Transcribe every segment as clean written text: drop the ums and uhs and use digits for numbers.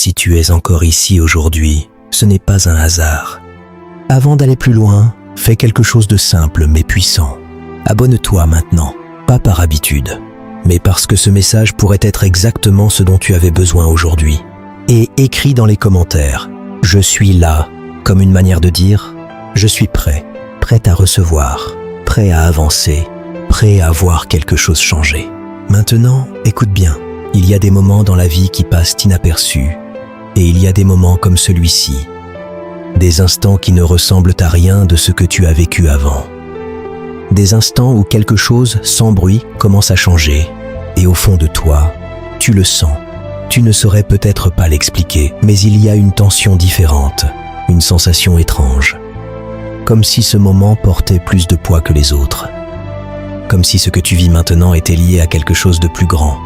Si tu es encore ici aujourd'hui, ce n'est pas un hasard. Avant d'aller plus loin, fais quelque chose de simple mais puissant. Abonne-toi maintenant, pas par habitude, mais parce que ce message pourrait être exactement ce dont tu avais besoin aujourd'hui. Et écris dans les commentaires « Je suis là », comme une manière de dire « Je suis prêt, prêt à recevoir, prêt à avancer, prêt à voir quelque chose changer ». Maintenant, écoute bien, il y a des moments dans la vie qui passent inaperçus, et il y a des moments comme celui-ci, des instants qui ne ressemblent à rien de ce que tu as vécu avant. Des instants où quelque chose, sans bruit, commence à changer, et au fond de toi, tu le sens. Tu ne saurais peut-être pas l'expliquer, mais il y a une tension différente, une sensation étrange. Comme si ce moment portait plus de poids que les autres. Comme si ce que tu vis maintenant était lié à quelque chose de plus grand.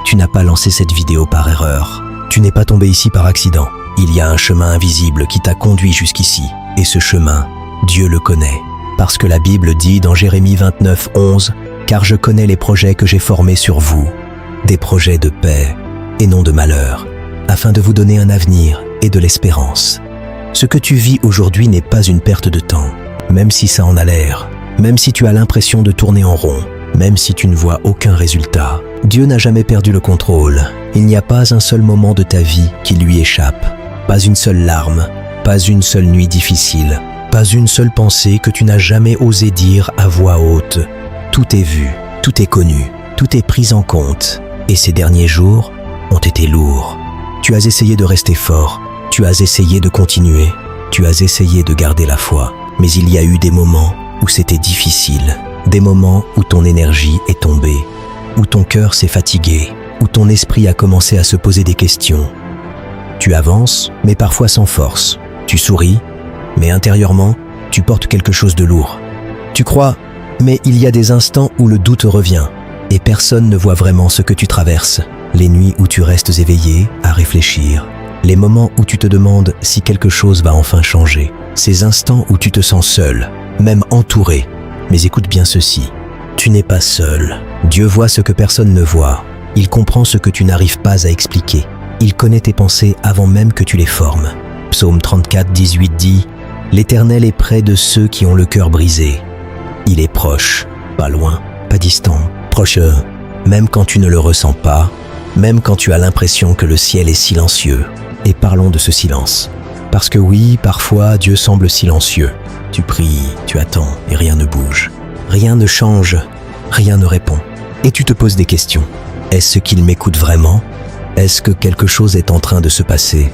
Tu n'as pas lancé cette vidéo par erreur. Tu n'es pas tombé ici par accident. Il y a un chemin invisible qui t'a conduit jusqu'ici. Et ce chemin, Dieu le connaît. Parce que la Bible dit dans Jérémie 29, 11, « Car je connais les projets que j'ai formés sur vous, des projets de paix et non de malheur, afin de vous donner un avenir et de l'espérance. » Ce que tu vis aujourd'hui n'est pas une perte de temps, même si ça en a l'air, même si tu as l'impression de tourner en rond, même si tu ne vois aucun résultat. Dieu n'a jamais perdu le contrôle. Il n'y a pas un seul moment de ta vie qui lui échappe, pas une seule larme, pas une seule nuit difficile, pas une seule pensée que tu n'as jamais osé dire à voix haute. Tout est vu, tout est connu, tout est pris en compte. Et ces derniers jours ont été lourds. Tu as essayé de rester fort, tu as essayé de continuer, tu as essayé de garder la foi. Mais il y a eu des moments où c'était difficile, des moments où ton énergie est tombée, où ton cœur s'est fatigué, où ton esprit a commencé à se poser des questions. Tu avances, mais parfois sans force. Tu souris, mais intérieurement, tu portes quelque chose de lourd. Tu crois, mais il y a des instants où le doute revient, et personne ne voit vraiment ce que tu traverses. Les nuits où tu restes éveillé, à réfléchir. Les moments où tu te demandes si quelque chose va enfin changer. Ces instants où tu te sens seul, même entouré. Mais écoute bien ceci, tu n'es pas seul. Dieu voit ce que personne ne voit. Il comprend ce que tu n'arrives pas à expliquer. Il connaît tes pensées avant même que tu les formes. Psaume 34, 18 dit « L'Éternel est près de ceux qui ont le cœur brisé. Il est proche, pas loin, pas distant, proche, même quand tu ne le ressens pas, même quand tu as l'impression que le ciel est silencieux. » Et parlons de ce silence. Parce que oui, parfois, Dieu semble silencieux. Tu pries, tu attends et rien ne bouge. Rien ne change, rien ne répond. Et tu te poses des questions. Est-ce qu'il m'écoute vraiment ? Est-ce que quelque chose est en train de se passer ?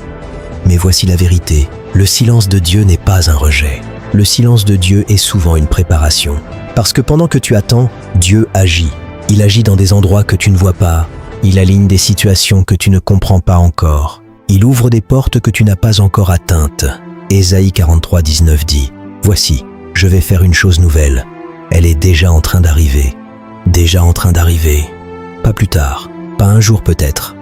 Mais voici la vérité. Le silence de Dieu n'est pas un rejet. Le silence de Dieu est souvent une préparation. Parce que pendant que tu attends, Dieu agit. Il agit dans des endroits que tu ne vois pas. Il aligne des situations que tu ne comprends pas encore. Il ouvre des portes que tu n'as pas encore atteintes. Ésaïe 43, 19 dit « Voici, je vais faire une chose nouvelle. Elle est déjà en train d'arriver. Déjà en train d'arriver. Pas plus tard, pas un jour peut-être.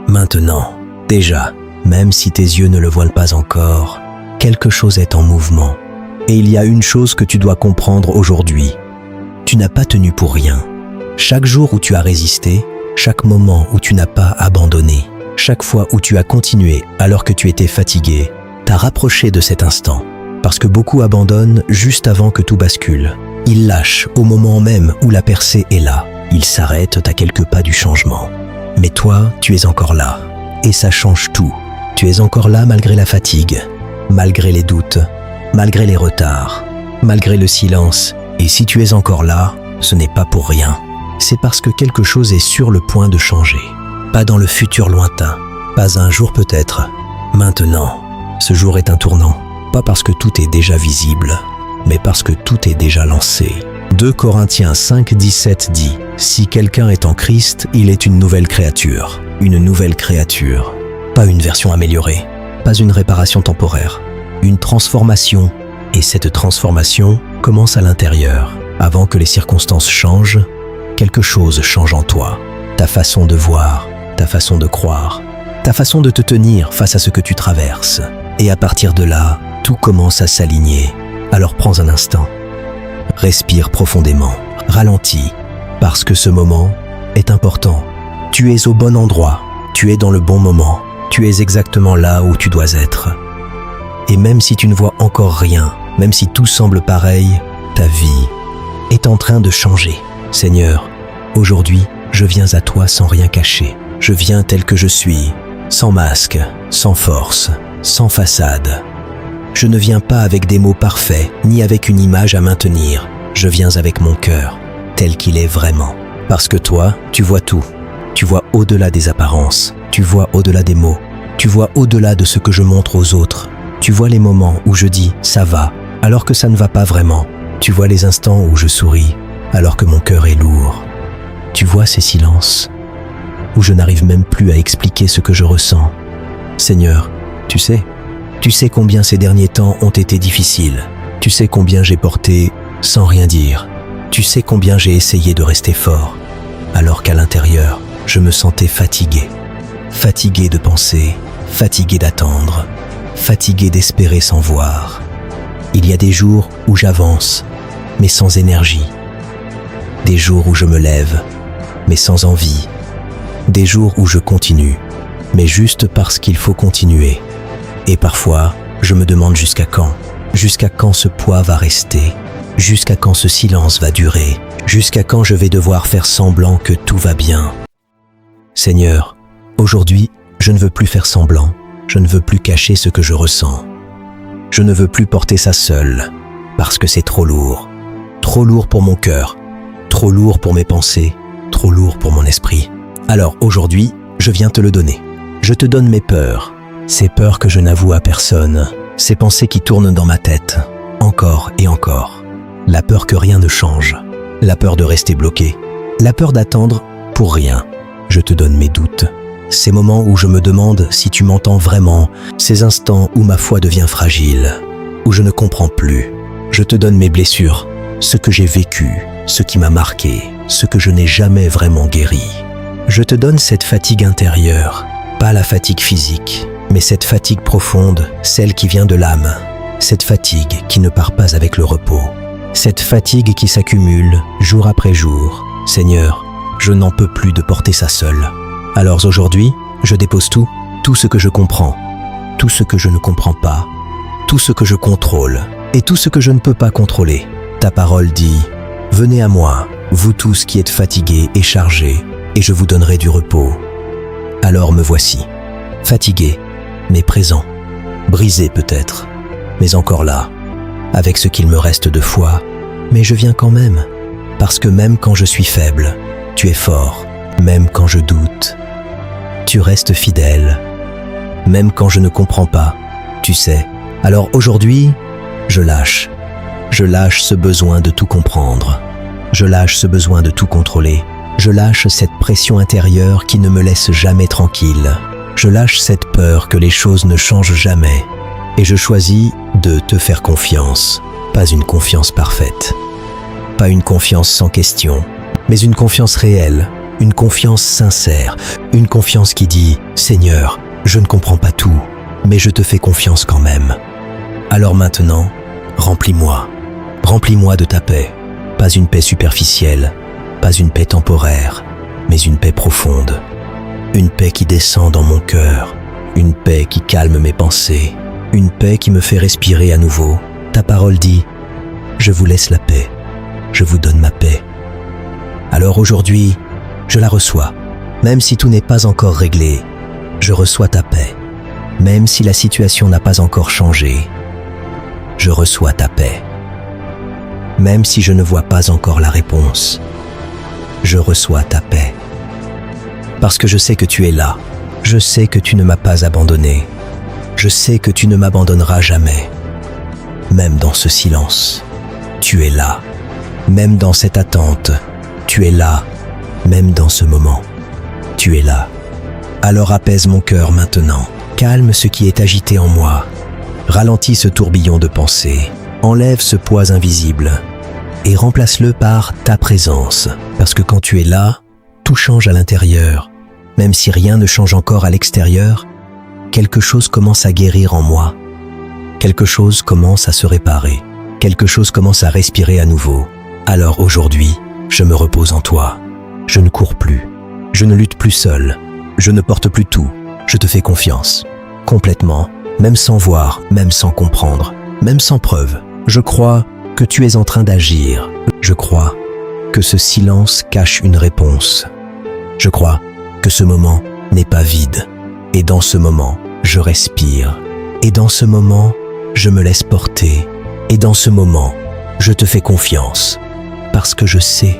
Maintenant, déjà, même si tes yeux ne le voient pas encore, quelque chose est en mouvement. Et il y a une chose que tu dois comprendre aujourd'hui. Tu n'as pas tenu pour rien. Chaque jour où tu as résisté, chaque moment où tu n'as pas abandonné, chaque fois où tu as continué alors que tu étais fatigué, t'a rapproché de cet instant. Parce que beaucoup abandonnent juste avant que tout bascule. Ils lâchent au moment même où la percée est là. Ils s'arrêtent à quelques pas du changement. Mais toi, tu es encore là. Et ça change tout. Tu es encore là malgré la fatigue, malgré les doutes, malgré les retards, malgré le silence. Et si tu es encore là, ce n'est pas pour rien. C'est parce que quelque chose est sur le point de changer. Pas dans le futur lointain, pas un jour peut-être. Maintenant, ce jour est un tournant. Pas parce que tout est déjà visible, mais parce que tout est déjà lancé. 2 Corinthiens 5, 17 dit « Si quelqu'un est en Christ, il est une nouvelle créature. » Une nouvelle créature. Pas une version améliorée, pas une réparation temporaire. Une transformation. Et cette transformation commence à l'intérieur. Avant que les circonstances changent, quelque chose change en toi. Ta façon de voir, ta façon de croire, ta façon de te tenir face à ce que tu traverses. Et à partir de là, tout commence à s'aligner. Alors prends un instant. Respire profondément. Ralentis. Parce que ce moment est important. Tu es au bon endroit. Tu es dans le bon moment. Tu es exactement là où tu dois être. Et même si tu ne vois encore rien, même si tout semble pareil, ta vie est en train de changer. Seigneur, aujourd'hui, je viens à toi sans rien cacher. Je viens tel que je suis, sans masque, sans force, sans façade. Je ne viens pas avec des mots parfaits, ni avec une image à maintenir. Je viens avec mon cœur, tel qu'il est vraiment. Parce que toi, tu vois tout. Tu vois au-delà des apparences. Tu vois au-delà des mots. Tu vois au-delà de ce que je montre aux autres. Tu vois les moments où je dis « ça va », alors que ça ne va pas vraiment. Tu vois les instants où je souris, alors que mon cœur est lourd. Tu vois ces silences où je n'arrive même plus à expliquer ce que je ressens. Seigneur, tu sais combien ces derniers temps ont été difficiles. Tu sais combien j'ai porté sans rien dire. Tu sais combien j'ai essayé de rester fort, alors qu'à l'intérieur, je me sentais fatigué. Fatigué de penser, fatigué d'attendre, fatigué d'espérer sans voir. Il y a des jours où j'avance, mais sans énergie. Des jours où je me lève, mais sans envie. Des jours où je continue, mais juste parce qu'il faut continuer. Et parfois, je me demande jusqu'à quand ce poids va rester, jusqu'à quand ce silence va durer, jusqu'à quand je vais devoir faire semblant que tout va bien. Seigneur, aujourd'hui, je ne veux plus faire semblant, je ne veux plus cacher ce que je ressens. Je ne veux plus porter ça seul, parce que c'est trop lourd pour mon cœur, trop lourd pour mes pensées, trop lourd pour mon esprit. Alors aujourd'hui, je viens te le donner. Je te donne mes peurs, ces peurs que je n'avoue à personne, ces pensées qui tournent dans ma tête, encore et encore. La peur que rien ne change, la peur de rester bloqué, la peur d'attendre pour rien. Je te donne mes doutes, ces moments où je me demande si tu m'entends vraiment, ces instants où ma foi devient fragile, où je ne comprends plus. Je te donne mes blessures, ce que j'ai vécu, ce qui m'a marqué, ce que je n'ai jamais vraiment guéri. Je te donne cette fatigue intérieure, pas la fatigue physique, mais cette fatigue profonde, celle qui vient de l'âme, cette fatigue qui ne part pas avec le repos, cette fatigue qui s'accumule jour après jour. Seigneur, je n'en peux plus de porter ça seul. Alors aujourd'hui, je dépose tout ce que je comprends, tout ce que je ne comprends pas, tout ce que je contrôle et tout ce que je ne peux pas contrôler. Ta parole dit « Venez à moi, vous tous qui êtes fatigués et chargés, et je vous donnerai du repos. » Alors me voici, fatigué, mais présent, brisé peut-être, mais encore là, avec ce qu'il me reste de foi. Mais je viens quand même, parce que même quand je suis faible, tu es fort. Même quand je doute, tu restes fidèle. Même quand je ne comprends pas, tu sais. Alors aujourd'hui, je lâche ce besoin de tout comprendre. Je lâche ce besoin de tout contrôler. Je lâche cette pression intérieure qui ne me laisse jamais tranquille. Je lâche cette peur que les choses ne changent jamais. Et je choisis de te faire confiance. Pas une confiance parfaite. Pas une confiance sans question, mais une confiance réelle. Une confiance sincère. Une confiance qui dit « Seigneur, je ne comprends pas tout, mais je te fais confiance quand même. » Alors maintenant, remplis-moi. Remplis-moi de ta paix. Pas une paix superficielle, pas une paix temporaire, mais une paix profonde. Une paix qui descend dans mon cœur. Une paix qui calme mes pensées. Une paix qui me fait respirer à nouveau. Ta parole dit « Je vous laisse la paix. Je vous donne ma paix. » Alors aujourd'hui, je la reçois. Même si tout n'est pas encore réglé, je reçois ta paix. Même si la situation n'a pas encore changé, je reçois ta paix. Même si je ne vois pas encore la réponse, je reçois ta paix. Parce que je sais que tu es là. Je sais que tu ne m'as pas abandonné. Je sais que tu ne m'abandonneras jamais. Même dans ce silence, tu es là. Même dans cette attente, tu es là. Même dans ce moment, tu es là. Alors apaise mon cœur maintenant. Calme ce qui est agité en moi. Ralentis ce tourbillon de pensée. Enlève ce poids invisible et remplace-le par ta présence. Parce que quand tu es là, tout change à l'intérieur. Même si rien ne change encore à l'extérieur, quelque chose commence à guérir en moi. Quelque chose commence à se réparer. Quelque chose commence à respirer à nouveau. Alors aujourd'hui, je me repose en toi. Je ne cours plus. Je ne lutte plus seul. Je ne porte plus tout. je te fais confiance. Complètement, même sans voir, même sans comprendre, même sans preuve. Je crois que tu es en train d'agir. Je crois que ce silence cache une réponse. Je crois que ce moment n'est pas vide. Et dans ce moment, je respire. Et dans ce moment, je me laisse porter. Et dans ce moment, je te fais confiance. Parce que je sais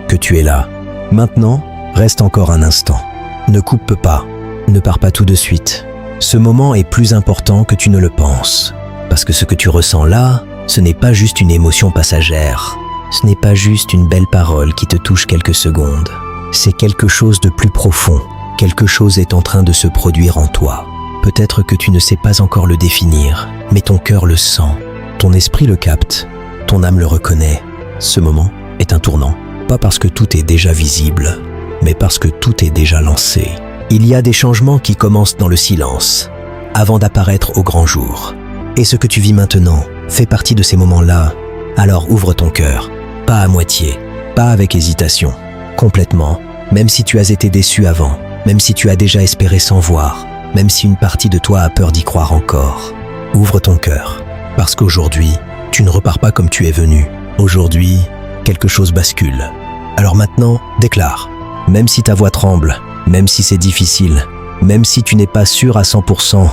que tu es là. Maintenant, reste encore un instant. Ne coupe pas. Ne pars pas tout de suite. Ce moment est plus important que tu ne le penses. Parce que ce que tu ressens là, ce n'est pas juste une émotion passagère. Ce n'est pas juste une belle parole qui te touche quelques secondes. C'est quelque chose de plus profond. Quelque chose est en train de se produire en toi. Peut-être que tu ne sais pas encore le définir, mais ton cœur le sent. Ton esprit le capte. Ton âme le reconnaît. Ce moment est un tournant. Pas parce que tout est déjà visible, mais parce que tout est déjà lancé. Il y a des changements qui commencent dans le silence, avant d'apparaître au grand jour. Et ce que tu vis maintenant fait partie de ces moments-là. Alors ouvre ton cœur, pas à moitié, pas avec hésitation, complètement, même si tu as été déçu avant, même si tu as déjà espéré sans voir, même si une partie de toi a peur d'y croire encore. Ouvre ton cœur, parce qu'aujourd'hui, tu ne repars pas comme tu es venu. Aujourd'hui, quelque chose bascule. Alors maintenant, déclare. Même si ta voix tremble, même si c'est difficile, même si tu n'es pas sûr à 100%,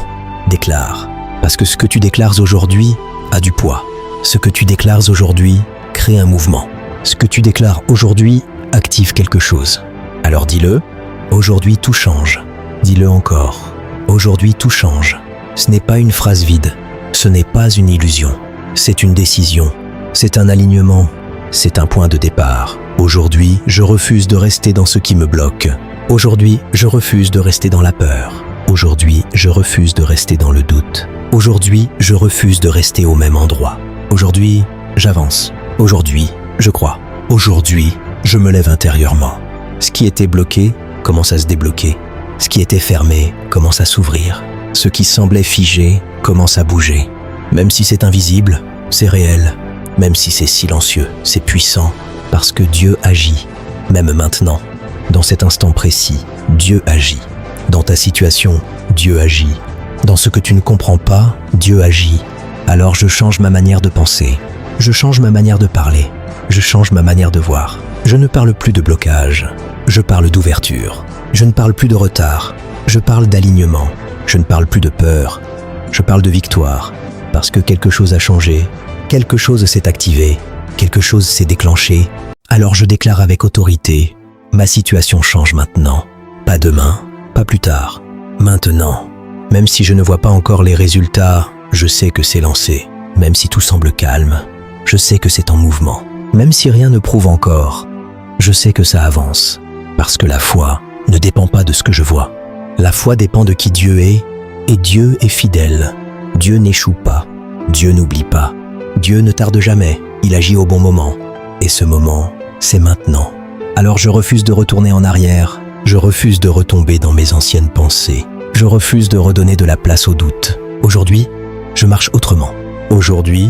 déclare. Parce que ce que tu déclares aujourd'hui a du poids. Ce que tu déclares aujourd'hui crée un mouvement. Ce que tu déclares aujourd'hui active quelque chose. Alors dis-le, aujourd'hui tout change. Dis-le encore, aujourd'hui tout change. Ce n'est pas une phrase vide, ce n'est pas une illusion. C'est une décision, c'est un alignement, c'est un point de départ. Aujourd'hui, je refuse de rester dans ce qui me bloque. Aujourd'hui, je refuse de rester dans la peur. Aujourd'hui, je refuse de rester dans le doute. Aujourd'hui, je refuse de rester au même endroit. Aujourd'hui, j'avance. Aujourd'hui, je crois. Aujourd'hui, je me lève intérieurement. Ce qui était bloqué commence à se débloquer. Ce qui était fermé commence à s'ouvrir. Ce qui semblait figé commence à bouger. Même si c'est invisible, c'est réel. Même si c'est silencieux, c'est puissant. Parce que Dieu agit, même maintenant. Dans cet instant précis, Dieu agit. Dans ta situation, Dieu agit. Dans ce que tu ne comprends pas, Dieu agit. Alors je change ma manière de penser. Je change ma manière de parler. Je change ma manière de voir. Je ne parle plus de blocage. Je parle d'ouverture. Je ne parle plus de retard. Je parle d'alignement. Je ne parle plus de peur. Je parle de victoire. Parce que quelque chose a changé. Quelque chose s'est activé. Quelque chose s'est déclenché. Alors je déclare avec autorité, ma situation change maintenant. Pas demain, pas plus tard. Maintenant. Même si je ne vois pas encore les résultats, je sais que c'est lancé. Même si tout semble calme, je sais que c'est en mouvement. Même si rien ne prouve encore, je sais que ça avance. Parce que la foi ne dépend pas de ce que je vois. La foi dépend de qui Dieu est, et Dieu est fidèle. Dieu n'échoue pas. Dieu n'oublie pas. Dieu ne tarde jamais. Il agit au bon moment. Et ce moment, c'est maintenant. Alors je refuse de retourner en arrière. Je refuse de retomber dans mes anciennes pensées. Je refuse de redonner de la place au doute. Aujourd'hui, je marche autrement. Aujourd'hui,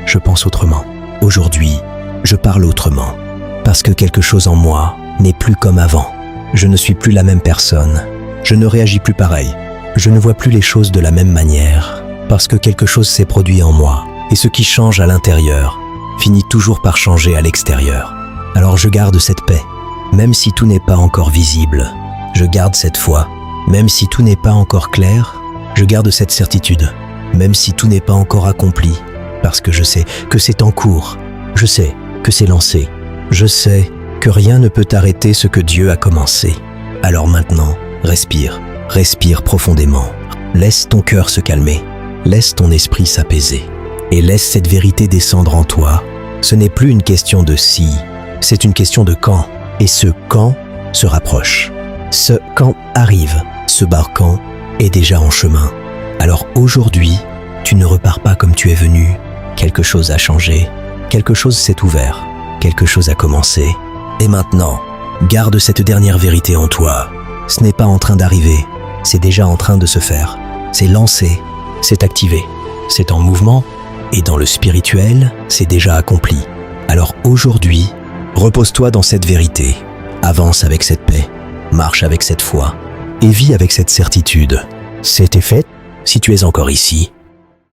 je pense autrement. Aujourd'hui, je parle autrement. Parce que quelque chose en moi n'est plus comme avant. Je ne suis plus la même personne. Je ne réagis plus pareil. Je ne vois plus les choses de la même manière. Parce que quelque chose s'est produit en moi. Et ce qui change à l'intérieur finit toujours par changer à l'extérieur. Alors je garde cette paix, même si tout n'est pas encore visible. Je garde cette foi, même si tout n'est pas encore clair. Je garde cette certitude, même si tout n'est pas encore accompli. Parce que je sais que c'est en cours. Je sais que c'est lancé. Je sais que rien ne peut arrêter ce que Dieu a commencé. Alors maintenant, respire. Respire profondément. Laisse ton cœur se calmer. Laisse ton esprit s'apaiser. Et laisse cette vérité descendre en toi. Ce n'est plus une question de si, c'est une question de quand. Et ce quand se rapproche. Ce quand arrive. Ce quand est déjà en chemin. Alors aujourd'hui, tu ne repars pas comme tu es venu. Quelque chose a changé. Quelque chose s'est ouvert. Quelque chose a commencé. Et maintenant, garde cette dernière vérité en toi. Ce n'est pas en train d'arriver. C'est déjà en train de se faire. C'est lancé. C'est activé. C'est en mouvement. Et dans le spirituel, c'est déjà accompli. Alors aujourd'hui, repose-toi dans cette vérité. Avance avec cette paix. Marche avec cette foi. et vis avec cette certitude. C'était fait. Si tu es encore ici,